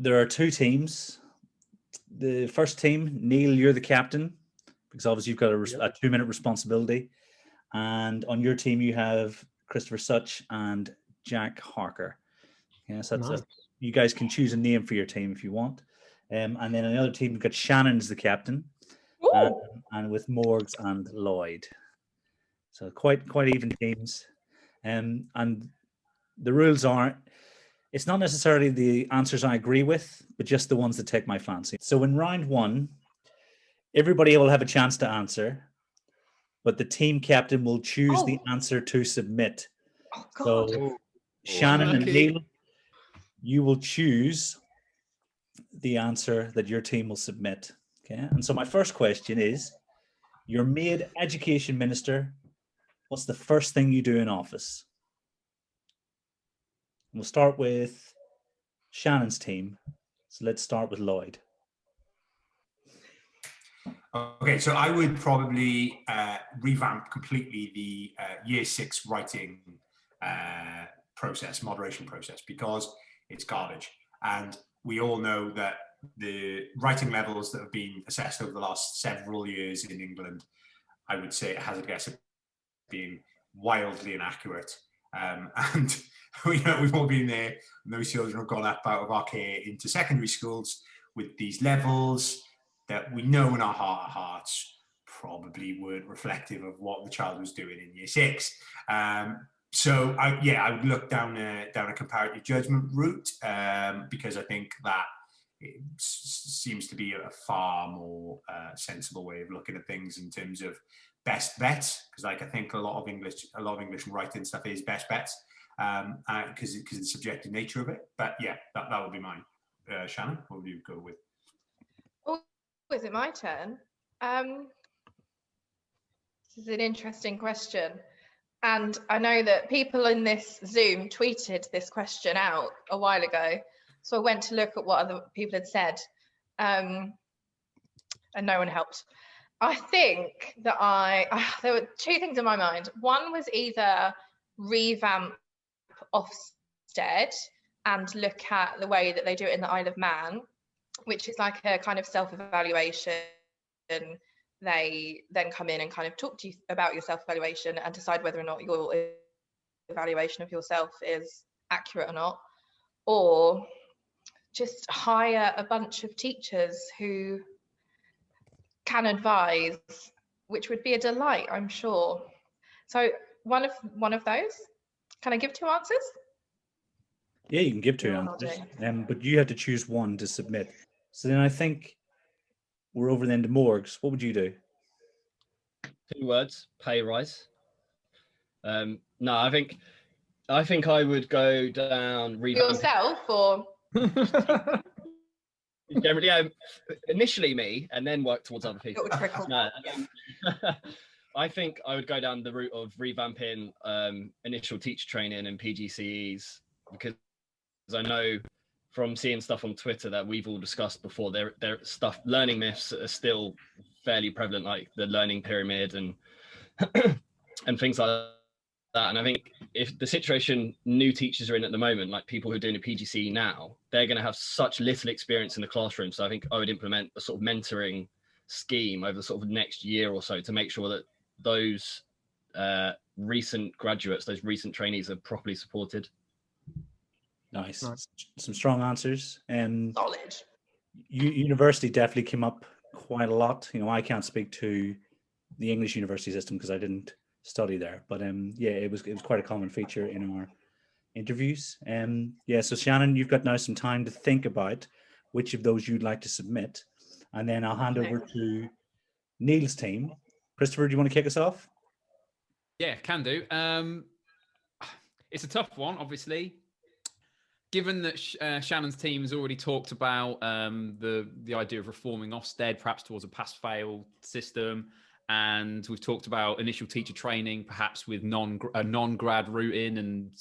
There are two teams. The first team, Neil, you're the captain because obviously you've got a 2-minute responsibility. And on your team, you have Christopher Such and Jack Harker. Yes, that's you guys can choose a name for your team if you want. And then on the other team, you've got Shannen as the captain, and with Morgs and Lloyd. So quite even teams. And the rules are, it's not necessarily the answers I agree with, but just the ones that take my fancy. So in round one, everybody will have a chance to answer, but the team captain will choose the answer to submit. Oh, God. So Shannen and Neil, you will choose the answer that your team will submit. Okay. And so my first question is, you're made education minister. What's the first thing you do in office? We'll start with Shannon's team. So let's start with Lloyd. Okay, so I would probably revamp completely the year 6 writing moderation process, because it's garbage. And we all know that the writing levels that have been assessed over the last several years in England, I would say, it has a guess of being wildly inaccurate. And we've all been there, and those children have gone up out of our care into secondary schools with these levels that we know in our heart of hearts probably weren't reflective of what the child was doing in year 6. So I would look down a comparative judgment route, because I think that it seems to be a far more sensible way of looking at things in terms of best bets, because I think a lot of English writing stuff is best bets, because of the subjective nature of it. But yeah, that would be mine. Shannen, what would you go with? Oh, is it my turn? This is an interesting question. And I know that people in this Zoom tweeted this question out a while ago. So I went to look at what other people had said, and no one helped. I think that there were two things in my mind. One was either revamp Ofsted and look at the way that they do it in the Isle of Man, which is like a kind of self-evaluation. They then come in and kind of talk to you about your self-evaluation and decide whether or not your evaluation of yourself is accurate or not. Or just hire a bunch of teachers who can advise, which would be a delight, I'm sure. So one of those. Can I give 2 answers? Yeah, you can give 2 answers, but you have to choose one to submit. So then I think we're over then to Morgs. What would you do? 2 words: pay rise. No, I think I would go down yourself, or generally, initially me, and then work towards other people. No, I think I would go down the route of revamping initial teacher training and PGCEs, because I know from seeing stuff on Twitter that we've all discussed before, there learning myths are still fairly prevalent, like the learning pyramid and and things like that. And I think if the situation new teachers are in at the moment, like people who are doing a PGCE now, they're going to have such little experience in the classroom. So I think I would implement a sort of mentoring scheme over the sort of next year or so to make sure that those recent graduates, those recent trainees, are properly supported. Nice. Some strong answers. Solid. University definitely came up quite a lot. I can't speak to the English university system because I didn't study there, but it was quite a common feature in our interviews. So Shannen, you've got now some time to think about which of those you'd like to submit, and then I'll hand over to Neil's team. Christopher, do you want to kick us off? Yeah, can do. It's a tough one, obviously. Given that Shannon's team has already talked about the idea of reforming Ofsted, perhaps towards a pass-fail system, and we've talked about initial teacher training, perhaps with a non-grad route in and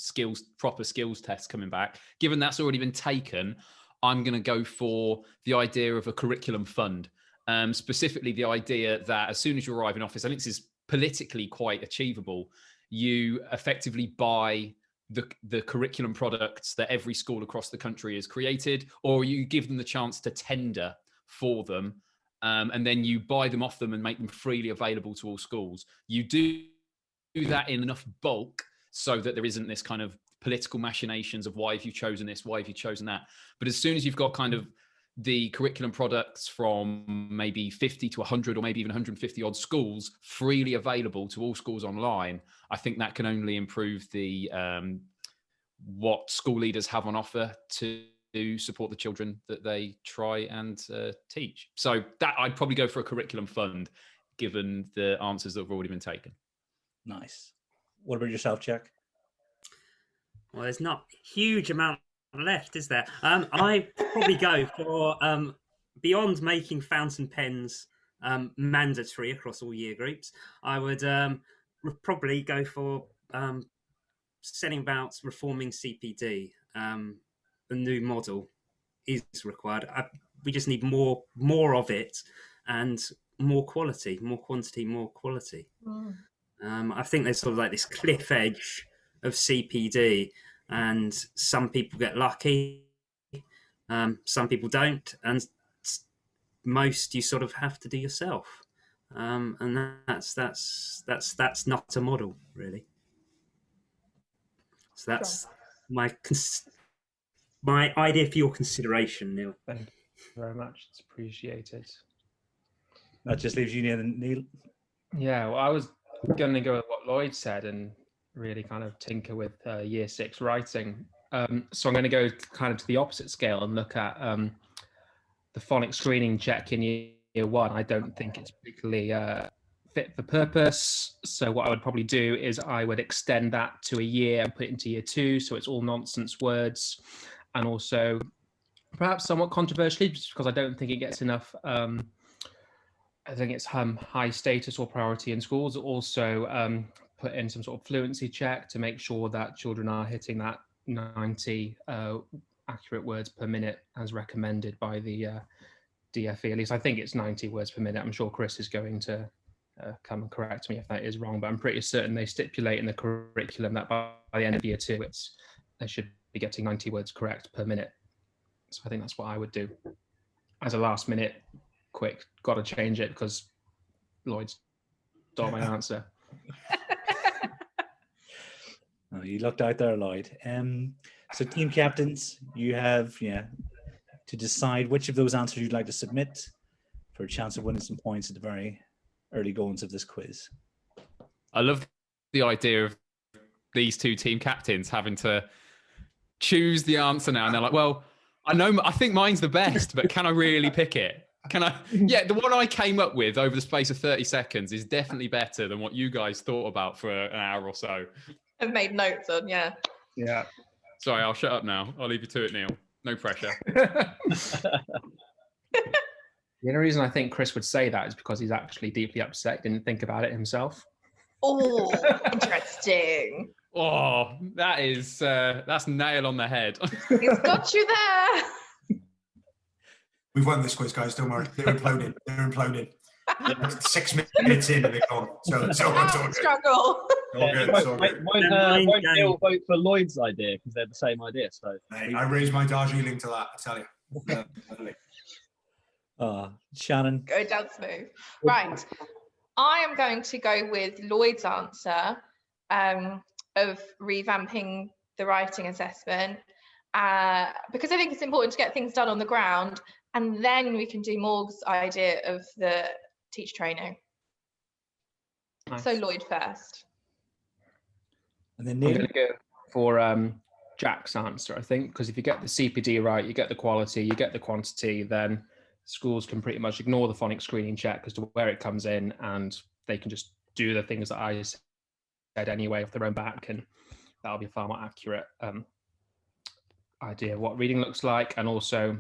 proper skills tests coming back. Given that's already been taken, I'm going to go for the idea of a curriculum fund, specifically the idea that as soon as you arrive in office, I think this is politically quite achievable, you effectively buy the curriculum products that every school across the country has created, or you give them the chance to tender for them, and then you buy them off them and make them freely available to all schools. You do that in enough bulk so that there isn't this kind of political machinations of why have you chosen this, why have you chosen that. But as soon as you've got kind of the curriculum products from maybe 50 to 100 or maybe even 150 odd schools freely available to all schools online, I think that can only improve the what school leaders have on offer to support the children that they try and teach. So that I'd probably go for a curriculum fund, given the answers that have already been taken. Nice. What about yourself, Jack? Well, there's not a huge amount left, is there? I probably go for beyond making fountain pens mandatory across all year groups. I would probably go for setting about reforming CPD. A new model is required. We just need more of it, and more quality, more quantity, more quality. I think there's sort of like this cliff edge of CPD, and some people get lucky, some people don't, and most you sort of have to do yourself, and that's not a model, really. So that's my idea for your consideration, Neil. Thank you very much. It's appreciated. That just leaves you, Neil. Yeah, well, I was going to go with what Lloyd said and really kind of tinker with year 6 writing. So I'm going to go kind of to the opposite scale and look at the phonics screening check in year 1. I don't think it's particularly fit for purpose. So what I would probably do is I would extend that to a year and put it into year 2. So it's all nonsense words. And also, perhaps somewhat controversially, just because I don't think it gets enough, I think it's high status or priority in schools. Also put in some sort of fluency check to make sure that children are hitting that 90 accurate words per minute as recommended by the DFE. At least I think it's 90 words per minute. I'm sure Chris is going to come and correct me if that is wrong, but I'm pretty certain they stipulate in the curriculum that by the end of year 2, they should be getting 90 words correct per minute. So I think that's what I would do. As a last minute, quick, got to change it because Lloyd stole my answer. Oh, you lucked out there, Lloyd. So team captains, you have to decide which of those answers you'd like to submit for a chance of winning some points at the very early goings of this quiz. I love the idea of these two team captains having to choose the answer now, and they're like, well, I think mine's the best, but can I really pick it? Can I? Yeah, the one I came up with over the space of 30 seconds is definitely better than what you guys thought about for an hour or so. I've made notes on, yeah. Yeah. Sorry, I'll shut up now. I'll leave you to it, Neil. No pressure. The only reason I think Chris would say that is because he's actually deeply upset, didn't think about it himself. Oh, interesting. Oh, that's nail on the head. He's got you there. We've won this quiz, guys. Don't worry. They're imploding. They're imploding. 6 minutes in and they're gone. So it's all good. Struggle. All good. It's all good. Won't Neil vote for Lloyd's idea because they're the same idea? So Hey, I raised my Darjeeling to that, I tell you. Shannon. Go down smooth. Right. I am going to go with Lloyd's answer of revamping the writing assessment because I think it's important to get things done on the ground, and then we can do Morg's idea of the teacher training. Nice. So Lloyd first. And then I'm Neil. going to go for Jack's answer, I think, because if you get the CPD right, you get the quality, you get the quantity, then schools can pretty much ignore the phonics screening check as to where it comes in, and they can just do the things that I said anyway off their own back, and that'll be a far more accurate idea of what reading looks like. And also,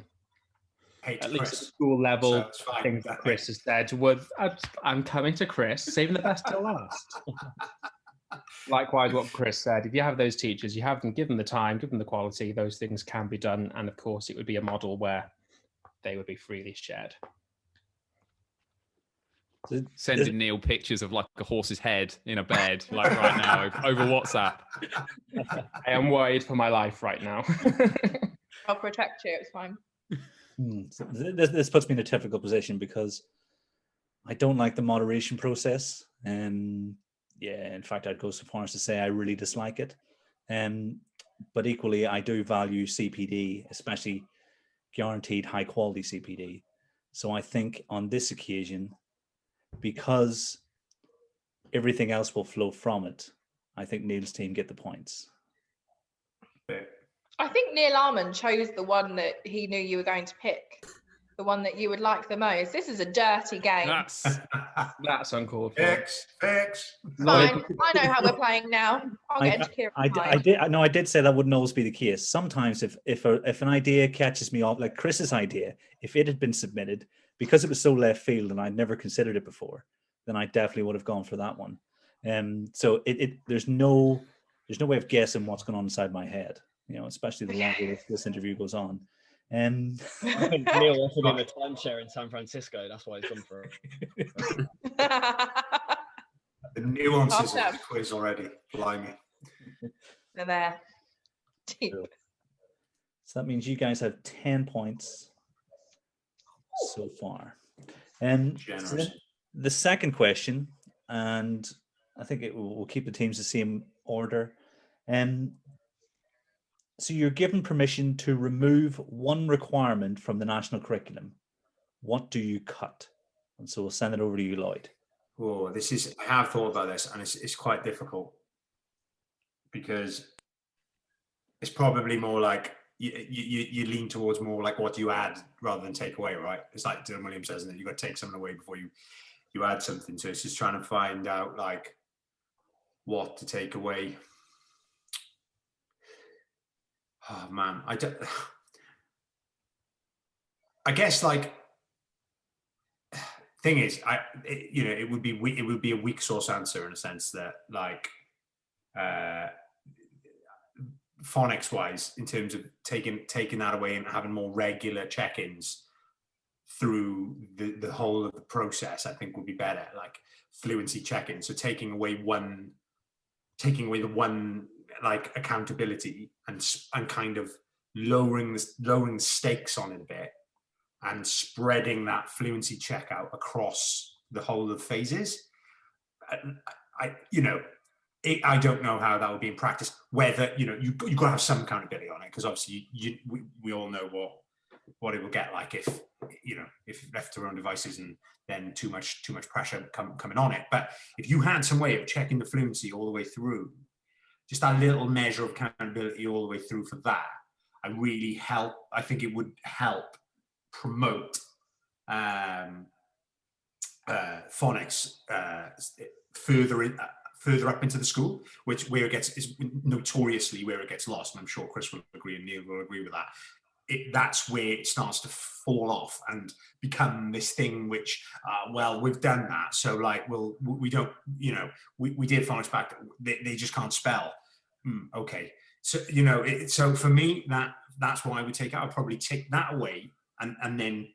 at least at the school level, things that Chris has said I'm coming to Chris, saving the best till last. Likewise, what Chris said, if you have those teachers, you have them, give them the time, give them the quality, those things can be done. And of course, it would be a model where they would be freely shared. Sending Neil pictures of like a horse's head in a bed, like right now over WhatsApp. I am worried for my life right now. I'll protect you. It's fine. So this puts me in a difficult position because I don't like the moderation process. Yeah, in fact, I'd go so far as to say I really dislike it. But equally, I do value CPD, especially guaranteed high quality CPD. So I think on this occasion, because everything else will flow from it, I think Neil's team get the points. I think Neil Armand chose the one that he knew you were going to pick, the one that you would like the most. This is a dirty game. That's uncalled for. Fix. Fine. I know how we're playing now. I'll get into Kieran. I did say that wouldn't always be the case. Sometimes if an idea catches me off, like Chris's idea, if it had been submitted, because it was so left field and I'd never considered it before, then I definitely would have gone for that one. So there's no way of guessing what's going on inside my head, especially the longer this interview goes on. I think Neil offered him a timeshare in San Francisco. That's why he's gone for it. The nuances of the quiz already. Blimey. They're there. Deep. So that means you guys have 10 points so far. So the second question, and I think we'll keep the teams the same order. So you're given permission to remove one requirement from the national curriculum. What do you cut? And so we'll send it over to you, Lloyd. Oh, I have thought about this, and it's quite difficult because it's probably more like you lean towards more like what you add rather than take away, right? It's like Dylan Williams says, isn't it? You've got to take something away before you add something. So it's just trying to find out like what to take away. Oh man, I guess like thing is, it would be a weak source answer in a sense that like phonics wise, in terms of taking that away and having more regular check-ins through the whole of the process, I think would be better. Like fluency check-in. So taking away the one like accountability and kind of lowering the stakes on it a bit and spreading that fluency check out across the whole of the phases. I don't know how that would be in practice. Whether you've got to have some accountability on it, because obviously we all know what it will get like if left to our own devices and then too much pressure coming on it. But if you had some way of checking the fluency all the way through, just that little measure of accountability all the way through for that, I think it would help promote phonics further up into the school, where it gets is notoriously where it gets lost. And I'm sure Chris will agree and Neil will agree with that. That's where it starts to fall off and become this thing which, we've done that. So like, we don't, we did phonics back. They just can't spell. Okay. So, so for me, that's what I would take out. I'd probably take that away and then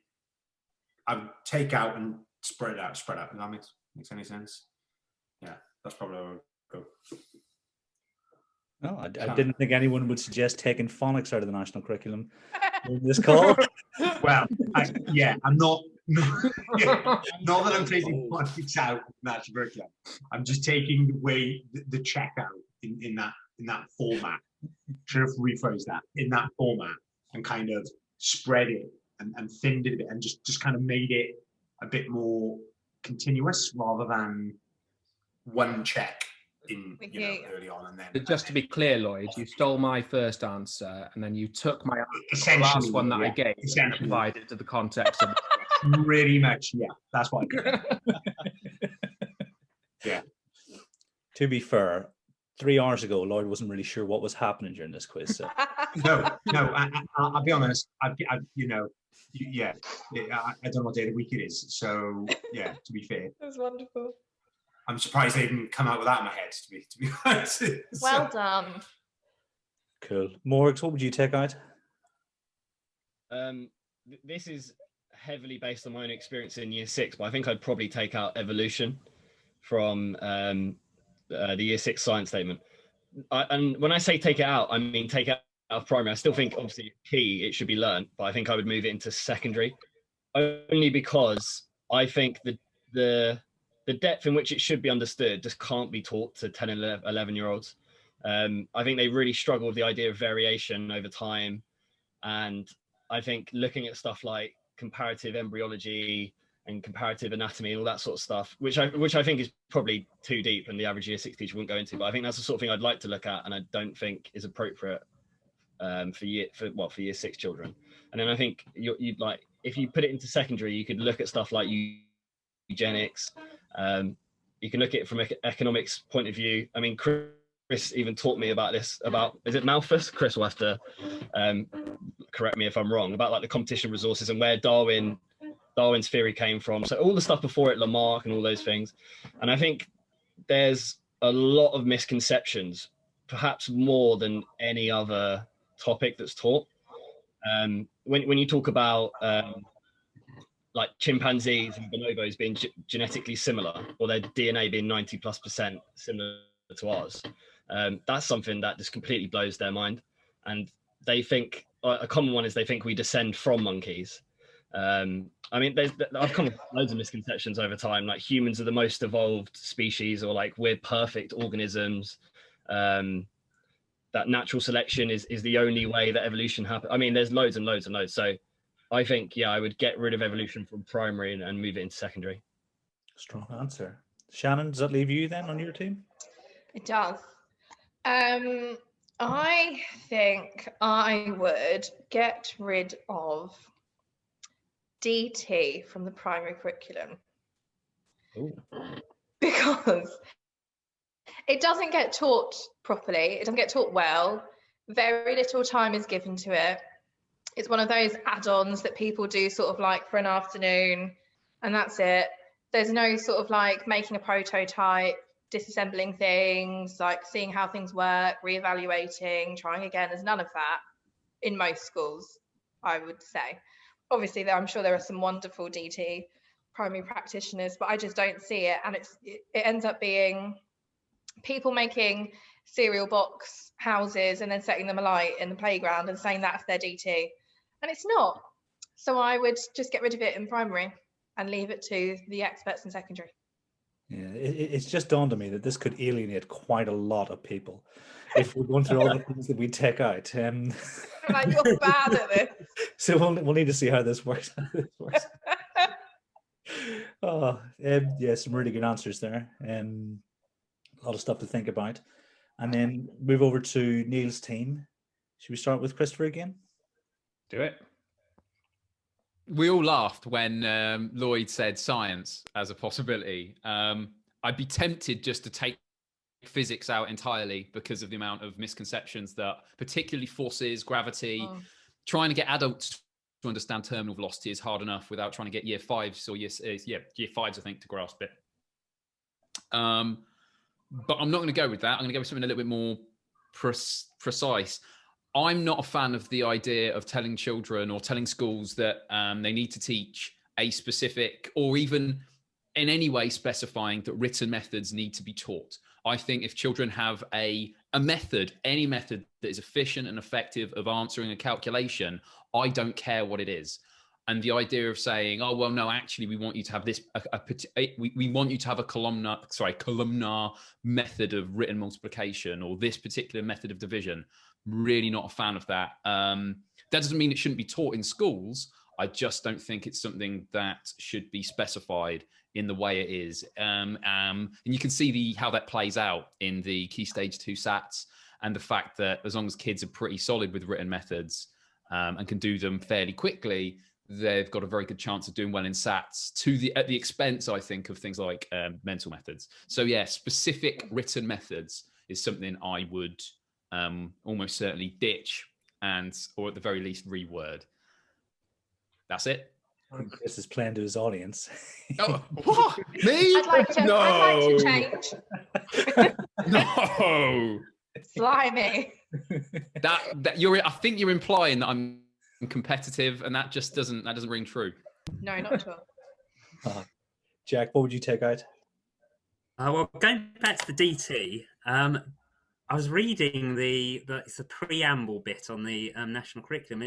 I would take out and spread it out. If that makes any sense? Yeah, that's probably where I would go. No, I didn't think anyone would suggest taking phonics out of the national curriculum in this call. Well, I'm not that I'm taking phonics out of the national curriculum. I'm just taking away the check out in that format. Should have rephrased that, in that format, and kind of spread it and thinned it a bit and just kind of made it a bit more continuous rather than one check early on and then. But just to be clear, Lloyd, you stole my first answer and then you took my essentially, the last one that I gave and applied it to the context of pretty much, yeah. That's what I did. Yeah. To be fair, 3 hours ago, Lloyd wasn't really sure what was happening during this quiz. So. No. I'll be honest. I don't know what day of the week it is. So yeah, to be fair, That's wonderful. I'm surprised they didn't come out with that in my head. To be honest. Well done. Cool. Morgs, what would you take out? This is heavily based on my own experience in year 6, but I think I'd probably take out evolution from the year 6 science statement. And when I say take it out, I mean take it out of primary. I still think obviously key, it should be learned, but I think I would move it into secondary, only because I think the depth in which it should be understood just can't be taught to 10 and 11-year-olds. I think they really struggle with the idea of variation over time. And I think looking at stuff like comparative embryology and comparative anatomy and all that sort of stuff, which I think is probably too deep and the average year 6 teacher wouldn't go into, but I think that's the sort of thing I'd like to look at, and I don't think is appropriate for year 6 children. And then I think you'd like, if you put it into secondary, you could look at stuff like eugenics. You can look at it from an economics point of view. I mean, Chris even taught me about this, is it Malthus? Chris will have to correct me if I'm wrong, about like the competition resources and where Darwin's theory came from. So all the stuff before it, Lamarck and all those things. And I think there's a lot of misconceptions, perhaps more than any other topic that's taught. When you talk about like chimpanzees and bonobos being genetically similar, or their DNA being 90+% similar to ours, that's something that just completely blows their mind. And they think, a common one is they think we descend from monkeys. I mean, I've come with loads of misconceptions over time, like humans are the most evolved species, or like we're perfect organisms, that natural selection is the only way that evolution happens. I mean, there's loads and loads and loads. So I think, yeah, I would get rid of evolution from primary and move it into secondary. Strong answer. Shannon, does that leave you then on your team? It does. I think I would get rid of DT from the primary curriculum. Ooh. Because it doesn't get taught properly, it doesn't get taught well, very little time is given to it. It's one of those add-ons that people do sort of like for an afternoon, and that's it. There's no sort of like making a prototype, disassembling things, like seeing how things work, reevaluating, trying again. There's none of that in most schools, I would say. Obviously, I'm sure there are some wonderful DT primary practitioners, but I just don't see it. And it ends up being people making cereal box houses and then setting them alight in the playground and saying that's their DT. And it's not. So I would just get rid of it in primary and leave it to the experts in secondary. Yeah, it's just dawned on me that this could alienate quite a lot of people if we're going through all the things that we take out. Like, you're bad at this. So we'll need to see how this works. Oh, yeah, some really good answers there. A lot of stuff to think about. And then move over to Neil's team. Should we start with Christopher again? Do it. We all laughed when Lloyd said science as a possibility. I'd be tempted just to take physics out entirely because of the amount of misconceptions that particularly forces, gravity, trying to get adults to understand terminal velocity is hard enough without trying to get year 5s or year 5s, I think, to grasp it. But I'm not going to go with that. I'm going to go with something a little bit more precise. I'm not a fan of the idea of telling children or telling schools that they need to teach a specific, or even in any way specifying that written methods need to be taught. I think if children have a method, any method that is efficient and effective of answering a calculation, I don't care what it is. And the idea of saying, oh, well, no, actually, we want you to have this, we want you to have a columnar method of written multiplication, or this particular method of division. Really not a fan of that. That doesn't mean it shouldn't be taught in schools. I just don't think it's something that should be specified in the way it is. And you can see how that plays out in the Key Stage 2 SATs, and the fact that as long as kids are pretty solid with written methods and can do them fairly quickly, they've got a very good chance of doing well in SATs at the expense, I think, of things like mental methods. So yeah, specific written methods is something I would almost certainly ditch, or at the very least reword. That's it. Chris is playing to his audience. Oh, what? Me? I'd like to change. No. Slimy. I think you're implying that I'm competitive, and that just doesn't ring true. No, not at all. Jack, what would you take out? Well, going back to the DT, I was reading it's a preamble bit on the national curriculum.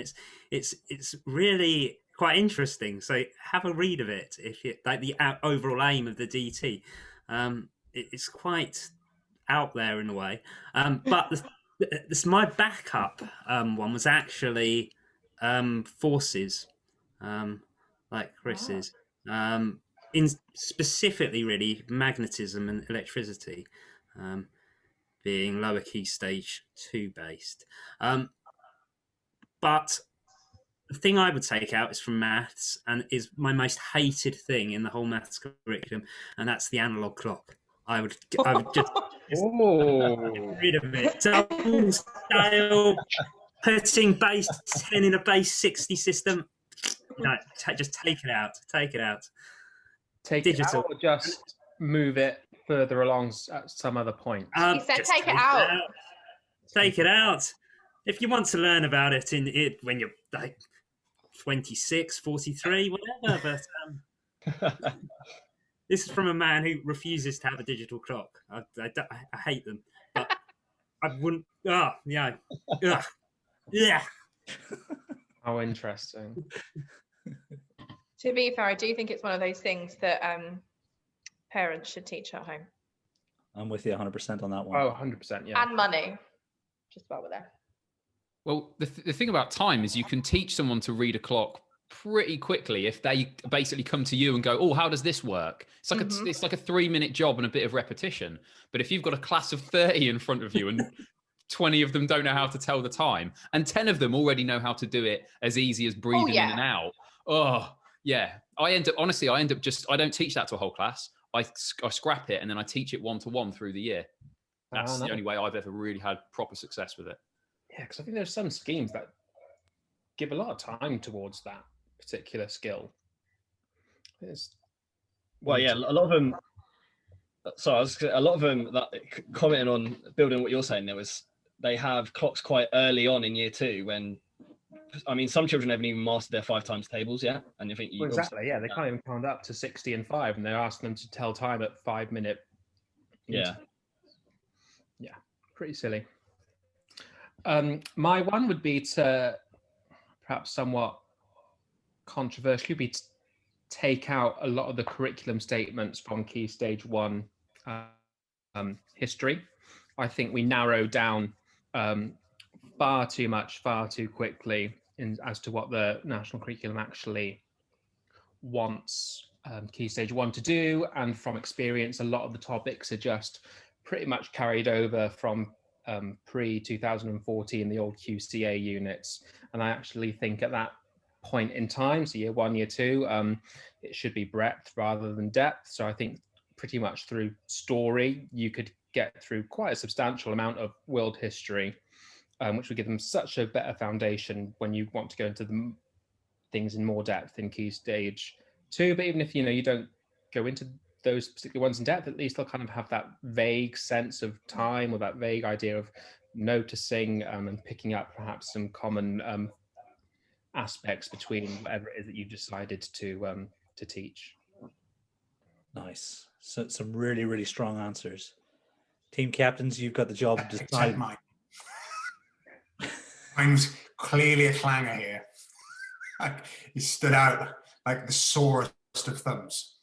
It's really quite interesting. So have a read of it if you like the overall aim of the DT. It's quite out there in a way, but my backup one was actually forces, like Chris's. In specifically really magnetism and electricity, being lower key stage 2 based. But the thing I would take out is from maths and is my most hated thing in the whole maths curriculum, and that's the analog clock. I would just get rid of it. Double scale, putting base 10 in a base 60 system. No, just take it out. Take it out. Take Digital. it out or just move it further along at some other point? He said take it out. Take it out. If you want to learn about it when you're like 26, 43, whatever. But this is from a man who refuses to have a digital clock. I hate them. But I wouldn't. Oh, yeah. Yeah. How interesting. To be fair, I do think it's one of those things that parents should teach at home. I'm with you 100% on that one. Oh, 100%, yeah. And money. Just while we're there. Well, the thing about time is you can teach someone to read a clock pretty quickly if they basically come to you and go, oh, how does this work? It's like it's like a 3-minute job and a bit of repetition. But if you've got a class of 30 in front of you and 20 of them don't know how to tell the time and 10 of them already know how to do it as easy as breathing in and out. Oh, yeah. I end up just, I don't teach that to a whole class. I scrap it and then I teach it one-to-one through the year. That's the only way I've ever really had proper success with it. Yeah, because I think there's some schemes that give a lot of time towards that particular skill. Well, yeah, a lot of them. So a lot of them that commenting on building what you're saying, they have clocks quite early on in year 2 when, I mean, some children haven't even mastered their 5 times tables yet, and you think exactly, yeah, they can't even count up to 60 and 5, and they're asking them to tell time at 5-minute. Yeah, pretty silly. My one would be to perhaps somewhat controversially be to take out a lot of the curriculum statements from Key Stage 1 history. I think we narrow down far too much, far too quickly as to what the national curriculum actually wants Key Stage 1 to do. And from experience, a lot of the topics are just pretty much carried over from pre-2014, the old QCA units. And I actually think at that point in time, so year 1, year 2, it should be breadth rather than depth. So I think pretty much through story, you could get through quite a substantial amount of world history, which would give them such a better foundation when you want to go into the things in more depth in Key Stage 2. But even if you don't go into those particular ones in depth, at least they'll kind of have that vague sense of time or that vague idea of noticing and picking up perhaps some common aspects between whatever it is that you've decided to teach. Nice. So some really, really strong answers. Team captains, you've got the job of deciding. Mine's clearly a clanger here. He stood out like the sorest of thumbs.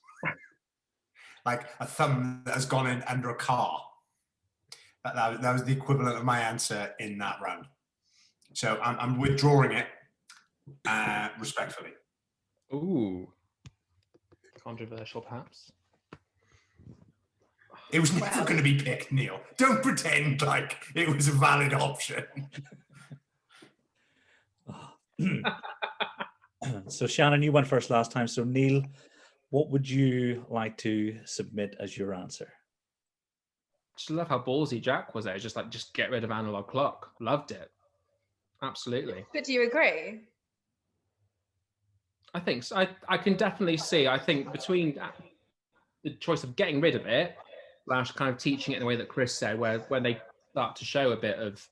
Like a thumb that has gone in under a car. That was the equivalent of my answer in that round. So I'm withdrawing it respectfully. Ooh. Controversial, perhaps. It was never going to be picked, Neil. Don't pretend like it was a valid option. So Shannon, you went first last time. So Neil, what would you like to submit as your answer? Just love how ballsy Jack was there. Just get rid of analog clock. Loved it. Absolutely. But do you agree? I think so. I can definitely see, I think between the choice of getting rid of it, / kind of teaching it in the way that Chris said, where when they start to show a bit of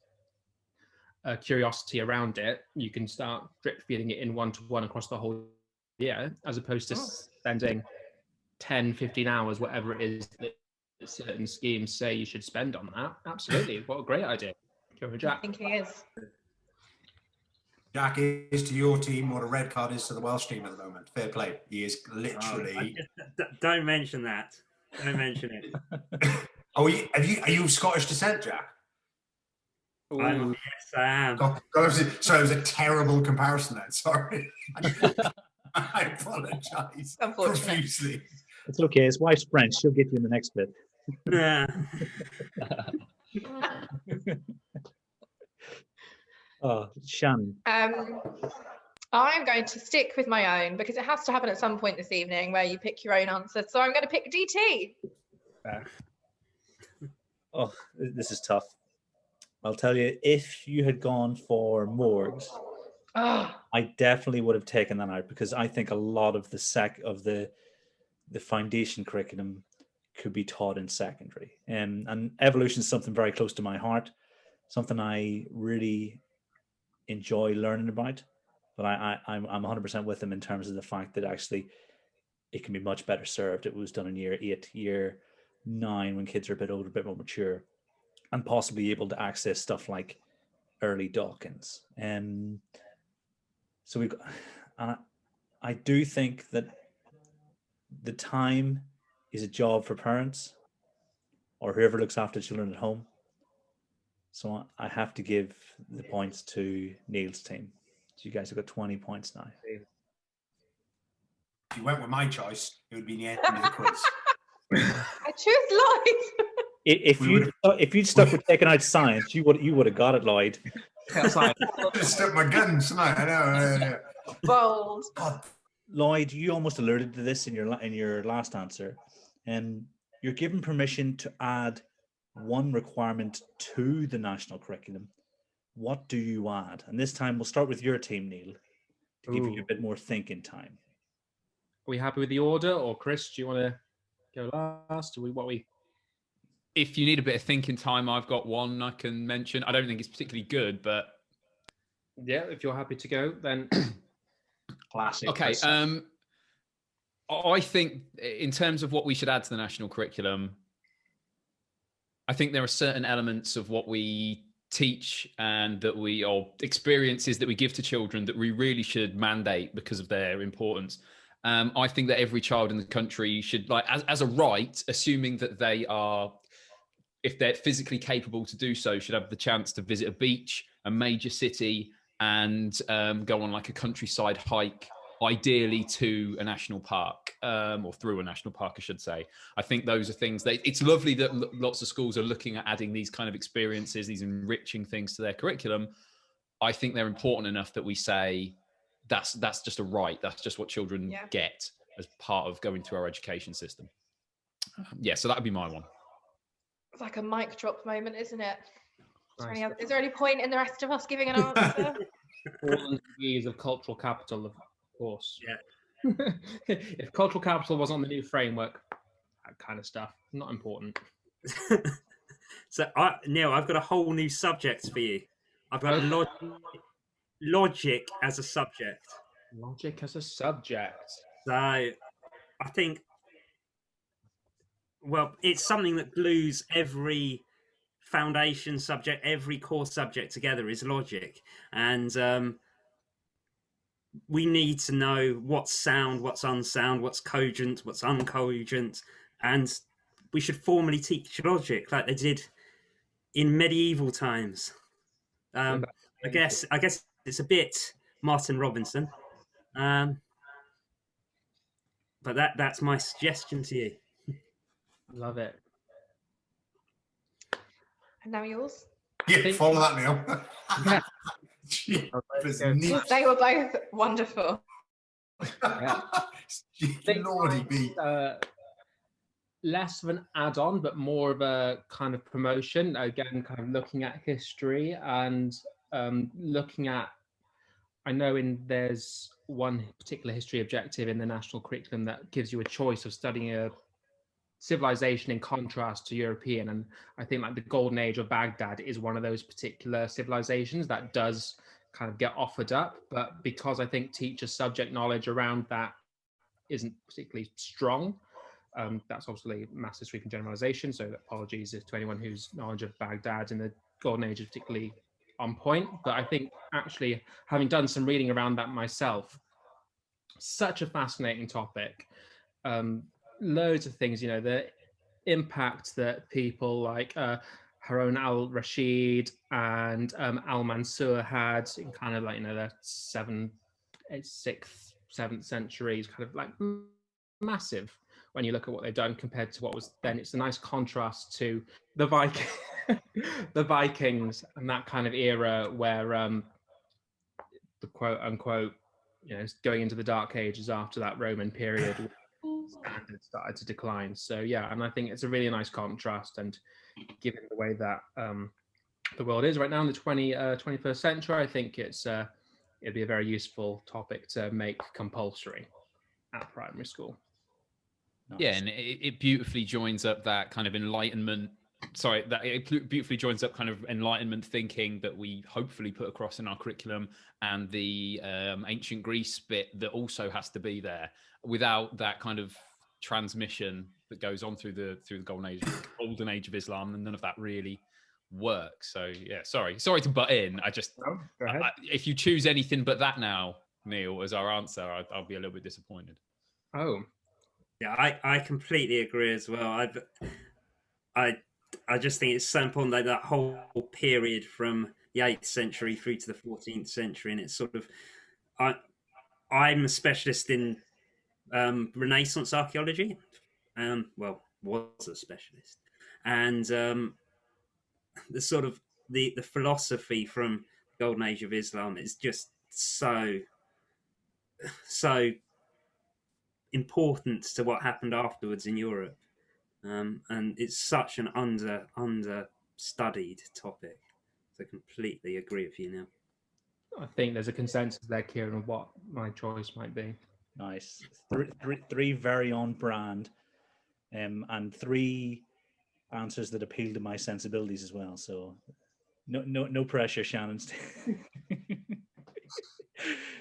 curiosity around it, you can start drip feeding it in one-to-one across the whole year, as opposed to spending 10, 15 hours, whatever it is that certain schemes say you should spend on that. Absolutely. What a great idea. Go for Jack. I think he is. Jack is to your team what a red card is to the Welsh team at the moment. Fair play. He is literally. Don't mention that. Don't mention it. Are you of Scottish descent, Jack? Yes, I am. Sorry, it was a terrible comparison then. Sorry. I apologise profusely. It's okay. His wife's French. She'll get you in the next bit. Yeah. Oh, Shannen. I'm going to stick with my own because it has to happen at some point this evening where you pick your own answer. So I'm going to pick DT. Oh, this is tough. I'll tell you, if you had gone for morgues, I definitely would have taken that out because I think a lot of the foundation curriculum could be taught in secondary. And evolution is something very close to my heart, something I really enjoy learning about. But I'm 100% with them in terms of the fact that actually it can be much better served. It was done in year 8, year 9 when kids are a bit older, a bit more mature, and possibly able to access stuff like early Dawkins. So I do think that the time is a job for parents or whoever looks after children at home. So I have to give the points to Neil's team. So you guys have got 20 points now. If you went with my choice, it would be the end of the quiz. I choose Lloyd. If you'd stuck with taking out science, you would have got it, Lloyd. I just stuck my guns tonight. I know. Bold. Lloyd, you almost alluded to this in your last answer. You're given permission to add one requirement to the national curriculum. What do you add? And this time we'll start with your team, Neil, to give you a bit more thinking time. Are we happy with the order, or Chris, do you want to go last? If you need a bit of thinking time, I've got one I can mention. I don't think it's particularly good, but yeah, if you're happy to go, then classic. Okay. I think in terms of what we should add to the national curriculum, I think there are certain elements of what we teach and or experiences that we give to children that we really should mandate because of their importance. I think that every child in the country should, like, as a right, assuming that they are, if they're physically capable to do so, should have the chance to visit a beach, a major city, and go on like a countryside hike, ideally to a national park, or through a national park, I should say. I think those are things that it's lovely that lots of schools are looking at adding these kind of experiences, these enriching things to their curriculum. I think they're important enough that we say that's just a right. That's just what children get as part of going through our education system. So that would be my one. It's like a mic drop moment, isn't it? Nice. Is there any point in the rest of us giving an answer? All degrees of cultural capital, of course. Yeah. If cultural capital was on the new framework, that kind of stuff, not important. So, Neil, I've got a whole new subject for you. I've got logic as a subject. Logic as a subject. So, I think, well, it's something that glues every foundation subject, every core subject together is logic. And we need to know what's sound, what's unsound, what's cogent, what's uncogent. And we should formally teach logic like they did in medieval times. I guess it's a bit Martin Robinson. But that's my suggestion to you. Love it. And now yours. Yeah, follow that, Neil. They were both wonderful. Lordy be. Less of an add-on, but more of a kind of promotion. Again, kind of looking at history and looking at, I know there's one particular history objective in the national curriculum that gives you a choice of studying a civilization in contrast to European. And I think like the golden age of Baghdad is one of those particular civilizations that does kind of get offered up, but because I think teacher subject knowledge around that isn't particularly strong, that's obviously massive sweeping generalization. So apologies to anyone whose knowledge of Baghdad in the Golden Age is particularly on point. But I think actually having done some reading around that myself, such a fascinating topic. Loads of things, the impact that people like Harun al-Rashid and al-Mansur had in kind of like, the 6th, 7th centuries, kind of like massive when you look at what they've done compared to what was then. It's a nice contrast to the the Vikings and that kind of era where the quote unquote, going into the dark ages after that Roman period, standards started to decline. So yeah, and I think it's a really nice contrast, and given the way that the world is right now in the 21st century, I think it'd be a very useful topic to make compulsory at primary school. Nice. Yeah, and it beautifully joins up that kind of Enlightenment. Sorry, that it beautifully joins up kind of Enlightenment thinking that we hopefully put across in our curriculum, and the ancient Greece bit that also has to be there. Without that kind of transmission that goes on through the golden age of Islam, and none of that really works. So yeah, sorry to butt in. If you choose anything but that now, Neil, as our answer, I'll be a little bit disappointed. Oh, yeah, I completely agree as well. I just think it's so important that whole period from the 8th century through to the 14th century, and it's sort of I'm a specialist in Renaissance archaeology. Was a specialist, and the sort of the philosophy from the Golden Age of Islam is just so important to what happened afterwards in Europe, and it's such an understudied topic. So I completely agree with you now. I think there's a consensus there, Kieran, of what my choice might be. Nice. Three very on brand, and 3 answers that appeal to my sensibilities as well. So no pressure, Shannon.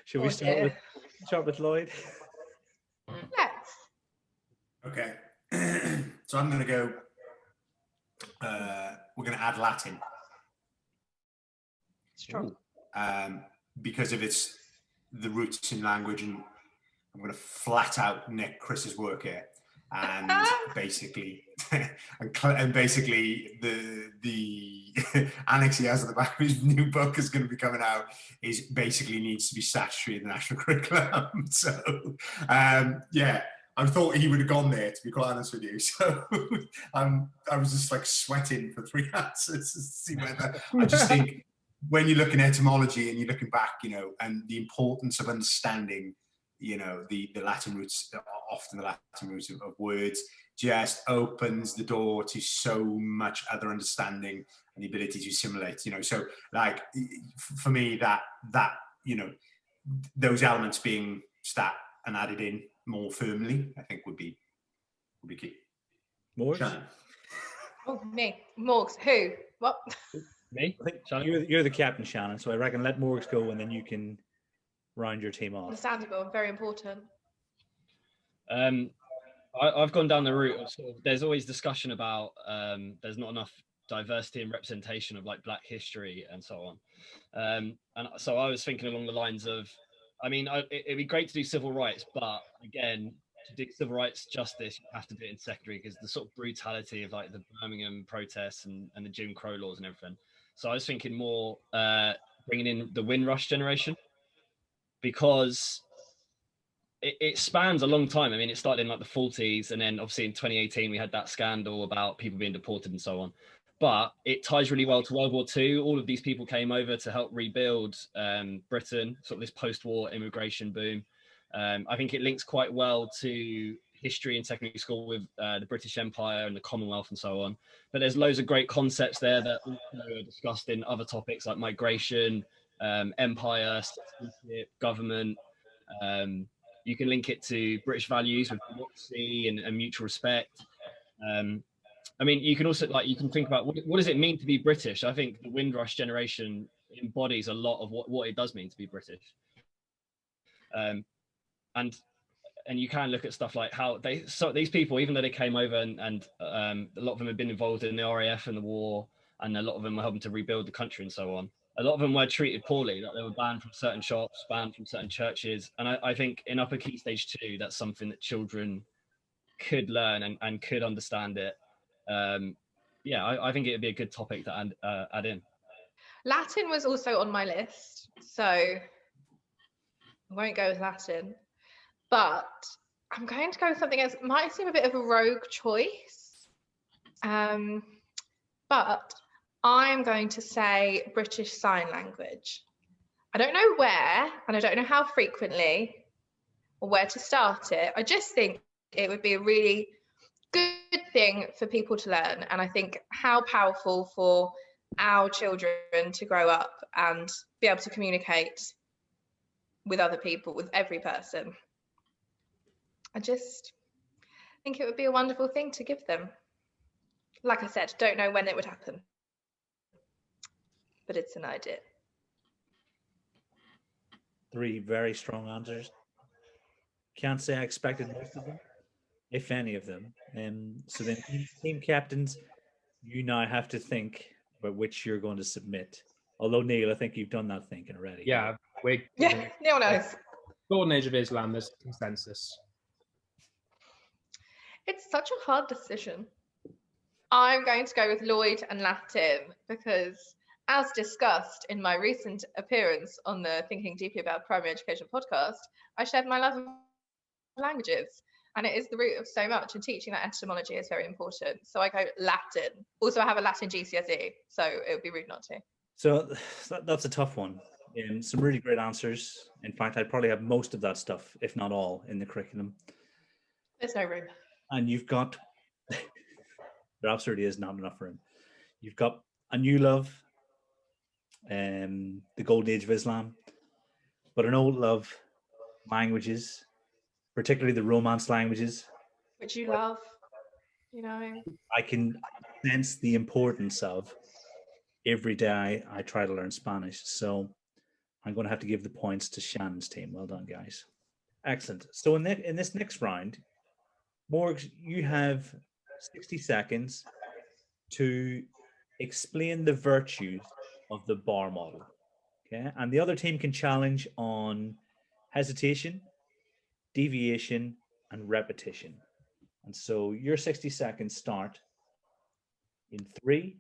Should we start with Lloyd? Let's. Okay. So I'm going to go. We're going to add Latin. Strong. Because of the roots in language, and I'm going to flat out nick Chris's work here, and basically, and basically the annex he has at the back of his new book is going to be coming out is basically needs to be statutory in the national curriculum. So yeah, I thought he would have gone there, to be quite honest with you. So I was just like sweating for 3 answers to see whether. I just think when you're looking at etymology and you're looking back, and the importance of understanding, the Latin roots, often the Latin roots of words, just opens the door to so much other understanding and the ability to assimilate. So like for me, that those elements being stat and added in more firmly, I think would be key. Morgs? Oh, me. Morgs. Who? What? Me? I think you're the captain, Shannon. So I reckon let Morgs go, and then you can round your team off. Understandable. Very important. I've gone down the route of there's always discussion about there's not enough diversity and representation of like Black history and so on. And so I was thinking along the lines of, it'd be great to do civil rights, but again, to do civil rights justice, you have to do it in secondary, because the sort of brutality of like the Birmingham protests and the Jim Crow laws and everything. So I was thinking more bringing in the Windrush generation, because it spans a long time. It started in like the 40s, and then obviously in 2018 we had that scandal about people being deported and so on. But it ties really well to World War II. All of these people came over to help rebuild Britain, sort of this post-war immigration boom. I think it links quite well to history in secondary school with the British Empire and the Commonwealth and so on. But there's loads of great concepts there that also are discussed in other topics like migration, empire, citizenship, government. You can link it to British values with democracy and mutual respect. You can also you can think about what does it mean to be British? I think the Windrush generation embodies a lot of what it does mean to be British. And you can look at stuff like how these people, even though they came over and a lot of them had been involved in the RAF and the war, and a lot of them were helping to rebuild the country and so on. A lot of them were treated poorly, that they were banned from certain shops, banned from certain churches. And I think in upper Key Stage 2, that's something that children could learn and could understand it. I think it would be a good topic to add in. Latin was also on my list, so I won't go with Latin. But I'm going to go with something else. It might seem a bit of a rogue choice. But I'm going to say British Sign Language. I don't know where, and I don't know how frequently or where to start it. I just think it would be a really good thing for people to learn. And I think how powerful for our children to grow up and be able to communicate with other people, with every person. I just think it would be a wonderful thing to give them. Like I said, don't know when it would happen, but it's an idea. 3 very strong answers. Can't say I expected most of them, if any of them. So then, team captains, you now have to think about which you're going to submit. Although, Neil, I think you've done that thinking already. Yeah, Neil knows. Golden Age of Islam, there's consensus. It's such a hard decision. I'm going to go with Lloyd and Latin because, as discussed in my recent appearance on the Thinking Deeply About Primary Education podcast, I shared my love of languages, and it is the root of so much, and teaching that etymology is very important. So I go Latin. Also, I have a Latin GCSE, so it would be rude not to. So that's a tough one. Some really great answers. In fact, I'd probably have most of that stuff, if not all, in the curriculum. There's no room. And you've got, there absolutely is not enough room. You've got A New Love, the Golden Age of Islam, but an old love, languages, particularly the Romance languages. Which you love, you know. I can sense the importance of every day I try to learn Spanish. So I'm going to have to give the points to Shannon's team. Well done, guys. Excellent. So in this next round, Morgs, you have 60 seconds to explain the virtues of the bar model. Okay, and the other team can challenge on hesitation, deviation, and repetition. And so your 60 seconds start in 3,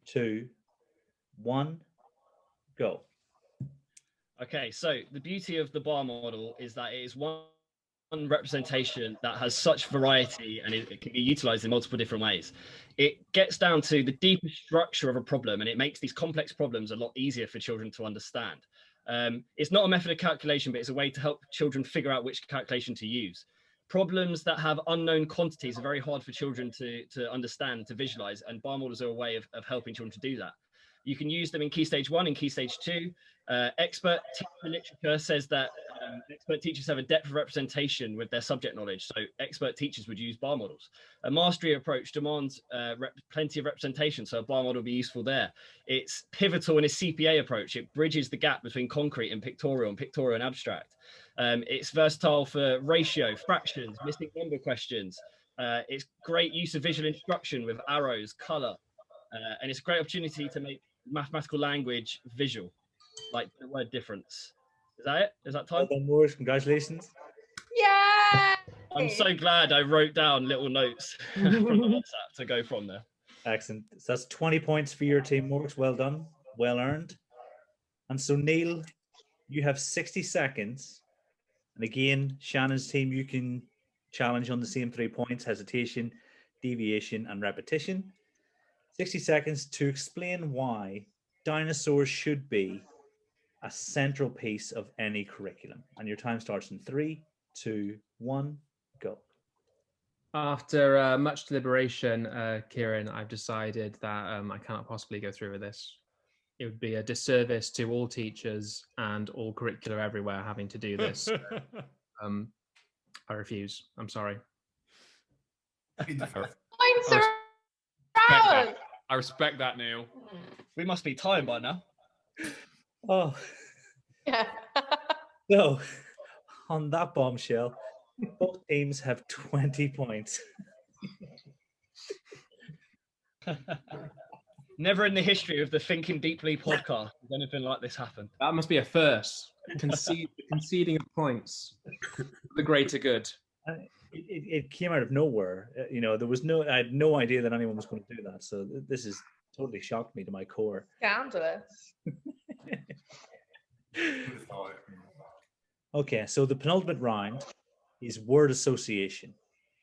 2, 1, go. Okay, so the beauty of the bar model is that it is one representation that has such variety, and it can be utilized in multiple different ways. It gets down to the deeper structure of a problem, and it makes these complex problems a lot easier for children to understand. It's not a method of calculation, but it's a way to help children figure out which calculation to use. Problems that have unknown quantities are very hard for children to understand, to visualize, and bar models are a way of helping children to do that. You can use them in Key Stage 1 and Key Stage 2. Expert teacher literature says that expert teachers have a depth of representation with their subject knowledge, so expert teachers would use bar models. A mastery approach demands plenty of representation, so a bar model will be useful there. It's pivotal in a CPA approach. It bridges the gap between concrete and pictorial and abstract. It's versatile for ratio, fractions, missing number questions. It's great use of visual instruction with arrows, color, and it's a great opportunity to make mathematical language visual, like the word difference. Is that it? Is that time? Well done, Morris. Congratulations. Yeah. I'm so glad I wrote down little notes from the WhatsApp to go from there. Excellent. So that's 20 points for your team, Morris. Well done. Well earned. And so, Neil, you have 60 seconds. And again, Shannon's team, you can challenge on the same 3 points: hesitation, deviation, and repetition. 60 seconds to explain why dinosaurs should be a central piece of any curriculum. And your time starts in 3, 2, 1, go. After much deliberation, Kieran, I've decided that I cannot possibly go through with this. It would be a disservice to all teachers and all curricula everywhere having to do this. I refuse. I'm sorry. Points are out. I respect that, Neil. We must be timed by now. Oh, Yeah. so on that bombshell, both teams have 20 points. Never in the history of the Thinking Deeply podcast has anything like this happened. That must be a first. Conceding of points for the greater good. It came out of nowhere. There was I had no idea that anyone was going to do that. So this is totally shocked me to my core. Scandalous. Okay, so the penultimate round is word association.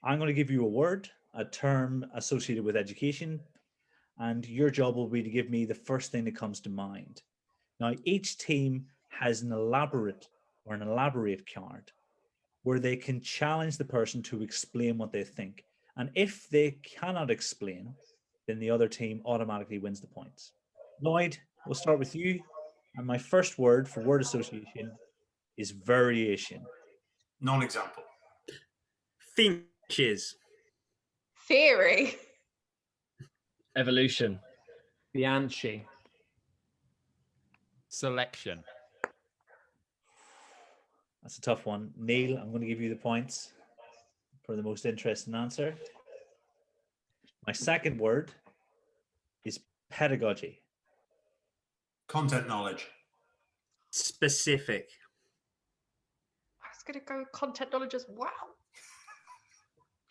I'm going to give you a word, a term associated with education, and your job will be to give me the first thing that comes to mind. Now, each team has an elaborate card where they can challenge the person to explain what they think. And if they cannot explain, then the other team automatically wins the points. Lloyd, we'll start with you. And my first word for word association is variation. Non-example. Finches. Theory. Evolution. Bianchi. Selection. That's a tough one. Neil, I'm going to give you the points for the most interesting answer. My second word is pedagogy. Content knowledge. Specific. I was going to go with content knowledge as well.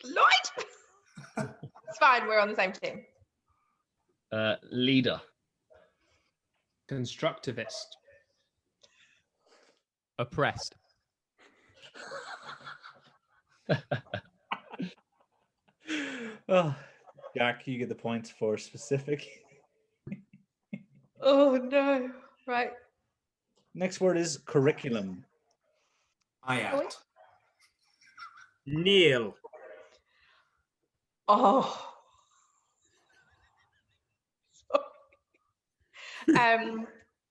Lloyd! It's fine, we're on the same team. Leader. Constructivist. Oppressed. Oh, Jack, you get the points for specific. Oh no. Right. Next word is curriculum. IAT. Neil. Oh.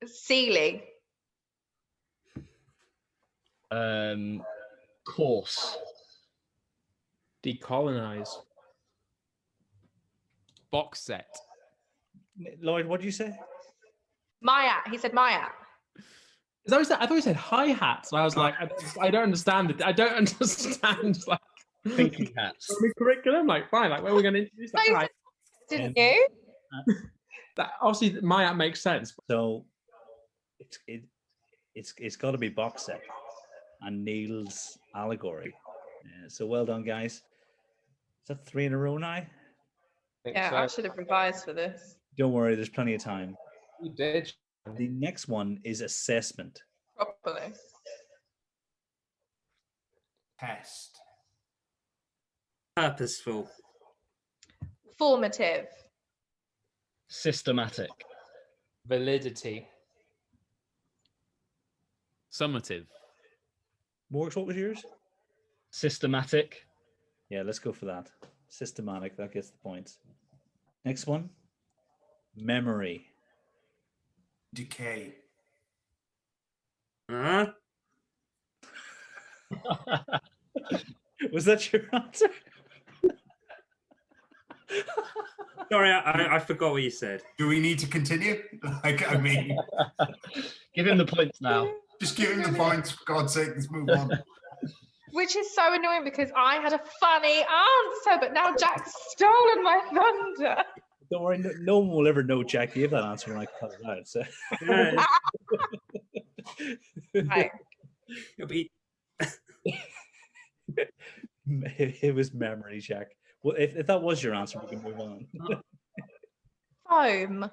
Ceiling. Course. Decolonize. Box set. Lloyd, what did you say? Maya. He said Maya. I thought you said hi hats. I was like, I don't understand it. I don't understand. Like Thinking hats. curriculum. Like fine. Like where are we going to introduce that? Right. Didn't you? That obviously my app makes sense. So it's got to be box set and Neil's allegory. So well done, guys. Is that 3 in a row now? Yeah, I should have revised for this. Don't worry, there's plenty of time. You did. The next one is assessment. Properly. Test. Purposeful. Formative. Systematic. Validity. Summative. Morgs, what was yours? Systematic. Yeah, let's go for that. Systematic, that gets the points. Next one, memory. Decay. Huh? Was that your answer? Sorry, I forgot what you said. Do we need to continue? I mean, Give him the points now. just give him the points, for God's sake, let's move on. Which is so annoying because I had a funny answer, but now Jack's stolen my thunder. Don't worry, no one will ever know Jack gave that answer when I cut it out. So. Right. It'll be It was memory, Jack. Well, if that was your answer, we can move on. Foam.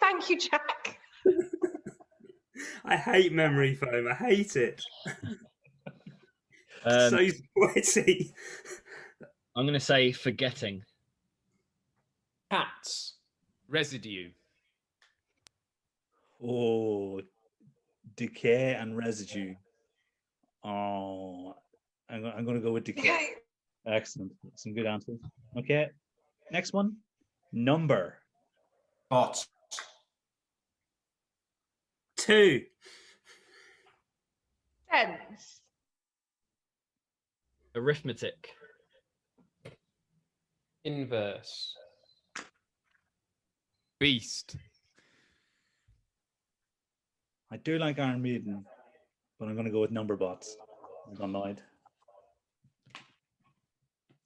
Thank you, Jack. I hate memory foam. I hate it. So sweaty. I'm going to say forgetting. Hats. Residue. Oh, decay and residue. Oh, I'm going to go with decay. Okay. Excellent. Some good answers. Okay. Next one. Number. Bots. 2. Tense. Arithmetic. Inverse. Beast. I do like Iron Maiden, but I'm going to go with number bots. I'm gone Lloyd.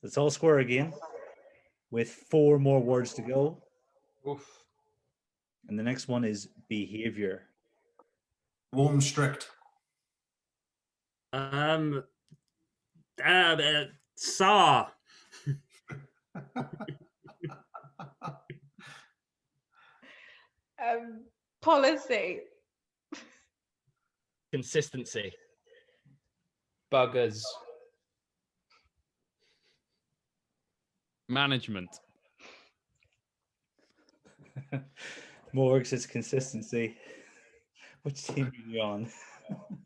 It's all square again, with 4 more words to go. Oof. And the next one is behavior. Warm, strict. SAR. Policy. Consistency. Buggers. Management. Morgs, it's consistency. Which team are you on?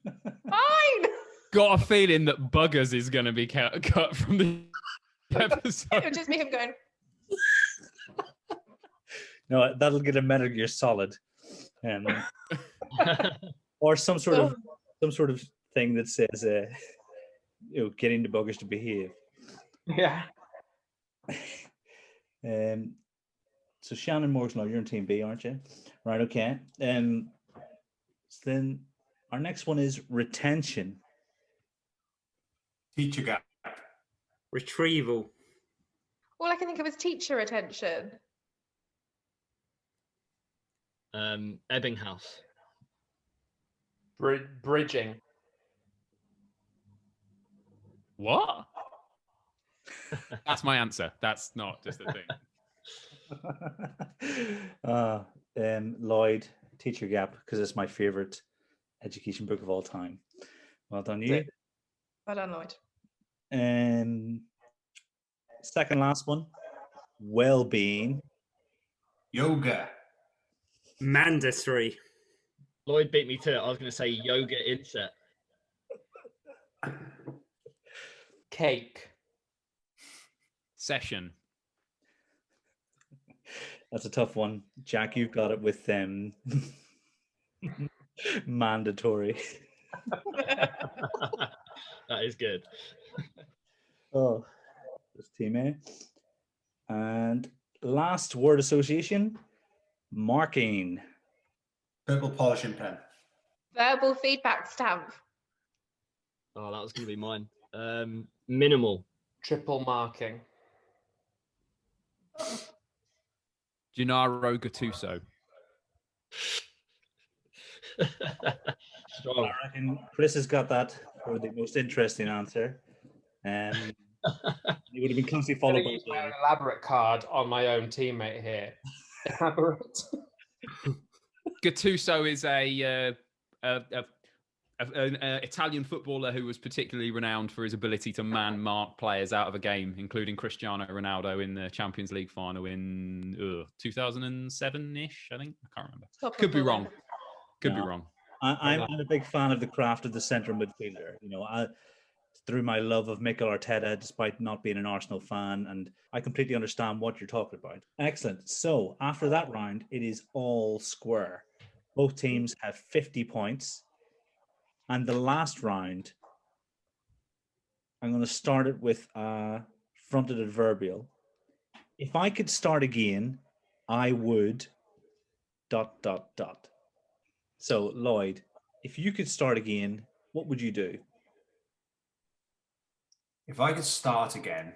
Fine. Got a feeling that Buggers is going to be cut from the episode. It would just be him going. No, that'll get a Metal Gear Solid, or some sort of thing that says, getting the buggers to behave. Yeah. So Shannon, Morgan, you're in Team B, aren't you? Right. Okay. So then our next one is retention. Teacher gap. Retrieval. All I can think of is teacher attention. Ebbinghaus. Bridging. What? That's my answer. That's not just a thing. Lloyd, Teacher Gap, because it's my favorite education book of all time. Well done, you. Well done, Lloyd. Second last one, well-being. Yoga. Mandatory. Lloyd beat me to it. I was going to say yoga inset. Cake. Session. That's a tough one. Jack, you've got it with mandatory. That is good. Oh, that's team A. And last word association, marking. Purple polishing pen. Verbal feedback stamp. Oh, that was going to be mine. Minimal. Triple marking. Gennaro Gattuso. Strong. I reckon Chris has got that for the most interesting answer. He would have been closely I'm followed gonna by use my own elaborate card on my own teammate here. Elaborate. Gattuso is an Italian footballer who was particularly renowned for his ability to man-mark players out of a game, including Cristiano Ronaldo in the Champions League final in 2007-ish, I think. I can't remember. Could be wrong. Could be wrong. I'm a big fan of the craft of the centre midfielder. Through my love of Mikel Arteta, despite not being an Arsenal fan, and I completely understand what you're talking about. Excellent. So after that round, it is all square. Both teams have 50 points. And the last round, I'm going to start it with fronted adverbial. If I could start again, I would ... So, Lloyd, if you could start again, what would you do? If I could start again,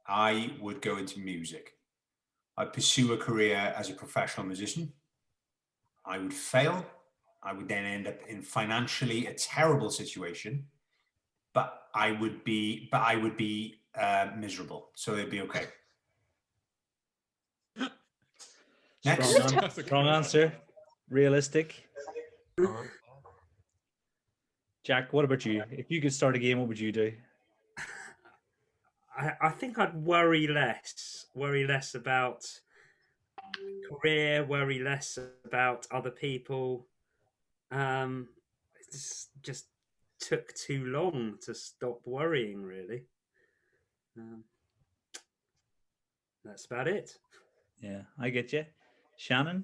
I would go into music. I'd pursue a career as a professional musician. I would fail. I would then end up in financially a terrible situation, but I would be miserable. So it'd be okay. Next. Wrong answer. Realistic. Jack, what about you? If you could start again, what would you do? I think I'd worry less about career, worry less about other people. It just took too long to stop worrying, really. That's about it. Yeah, I get you. Shannon?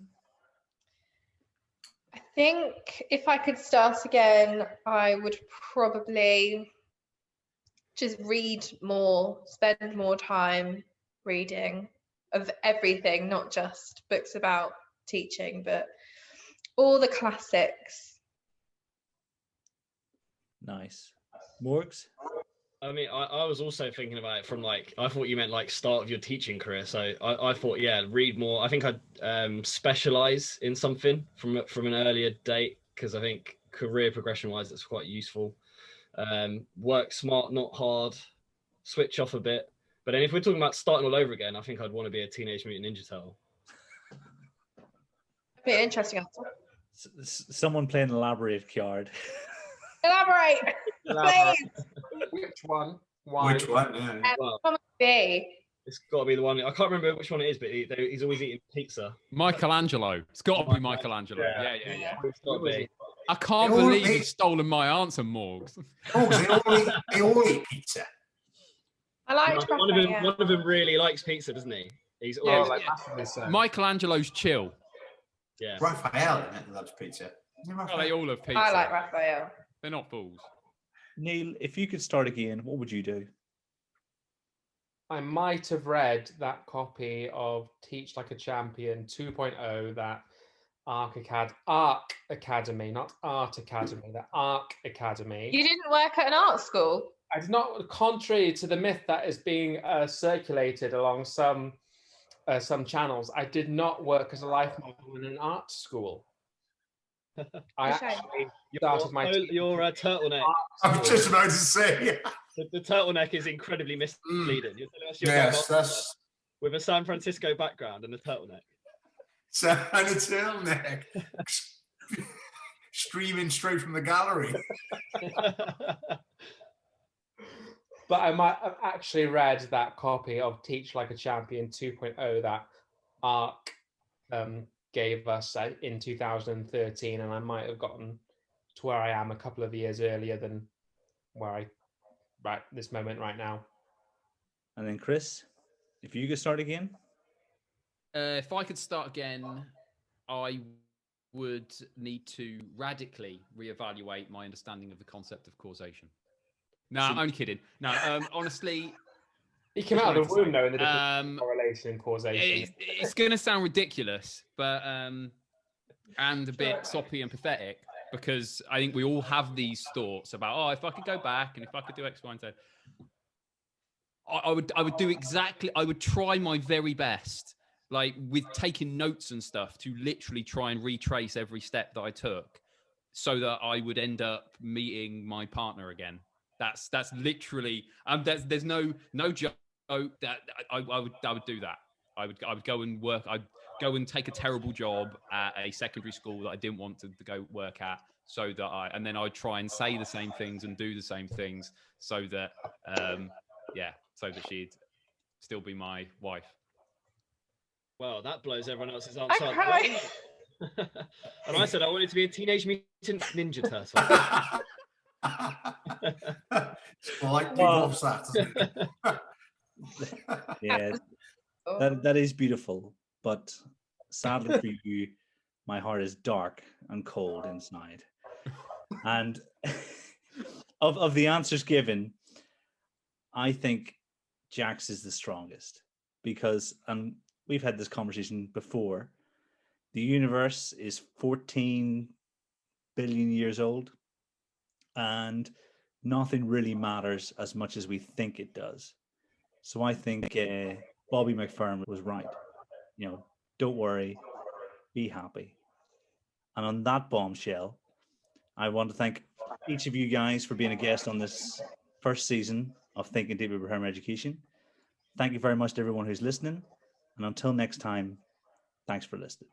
I think if I could start again, I would probably just read more, spend more time reading of everything, not just books about teaching, but all the classics. Nice. Morgs? I mean, I was also thinking about it from like, I thought you meant like start of your teaching career. So I thought, yeah, read more. I think I'd specialize in something from an earlier date, because I think career progression wise, it's quite useful. Work smart, not hard, switch off a bit. But then if we're talking about starting all over again, I think I'd want to be a Teenage Mutant Ninja Turtle. Be an interesting answer. Someone play an elaborate card. Elaborate, please. Which one? Why? Which one? Yeah. It's got to be the one. I can't remember which one it is, but he's always eating pizza. Michelangelo. It's got to be Michelangelo. Yeah. It's got to be. I can't believe you've stolen my answer, Morgs. They all eat pizza. I like one of them really likes pizza, doesn't he? He's always Michelangelo's chill. Yeah. Raphael loves pizza. Oh, they all love pizza. I like Raphael. They're not fools. Neil, if you could start again, what would you do? I might have read that copy of Teach Like a Champion 2.0, that Arc Academy, not Art Academy, the Arc Academy. You didn't work at an art school? I did not, contrary to the myth that is being circulated along some channels, I did not work as a life model in an art school. I actually started my your turtleneck. I was just about to say. The turtleneck is incredibly misleading. Yes, that's with a San Francisco background and a turtleneck. And a turtleneck streaming straight from the gallery. But I might have actually read that copy of Teach Like a Champion 2.0 that Arc gave us in 2013, and I might have gotten to where I am a couple of years earlier than where I right this moment right now. And then Chris, if you could start again? If I could start again, I would need to radically reevaluate my understanding of the concept of causation. No, I'm only kidding. No, honestly, he came out of the womb knowing the difference correlation and causation. It's going to sound ridiculous, but and a bit soppy and pathetic, because I think we all have these thoughts about, oh, if I could go back and if I could do X, Y, and Z, I would do exactly. I would try my very best, like with taking notes and stuff, to literally try and retrace every step that I took, so that I would end up meeting my partner again. That's literally there's no joke that I would do that. I would go and work. I'd go and take a terrible job at a secondary school that I didn't want to go work at, so that and then I'd try and say the same things and do the same things, so that so that she'd still be my wife. Well, that blows everyone else's answer. And I said I wanted to be a Teenage Mutant Ninja Turtle. Well, like loves that, doesn't it? Yeah, that is beautiful, but sadly for you, my heart is dark and cold inside. And of the answers given, I think Jax is the strongest, because, and we've had this conversation before, the universe is 14 billion years old, and nothing really matters as much as we think it does. So I think Bobby McFerrin was right. Don't worry, be happy. And on that bombshell, I want to thank each of you guys for being a guest on this first season of Thinking Deeply about Higher Education. Thank you very much to everyone who's listening. And until next time, thanks for listening.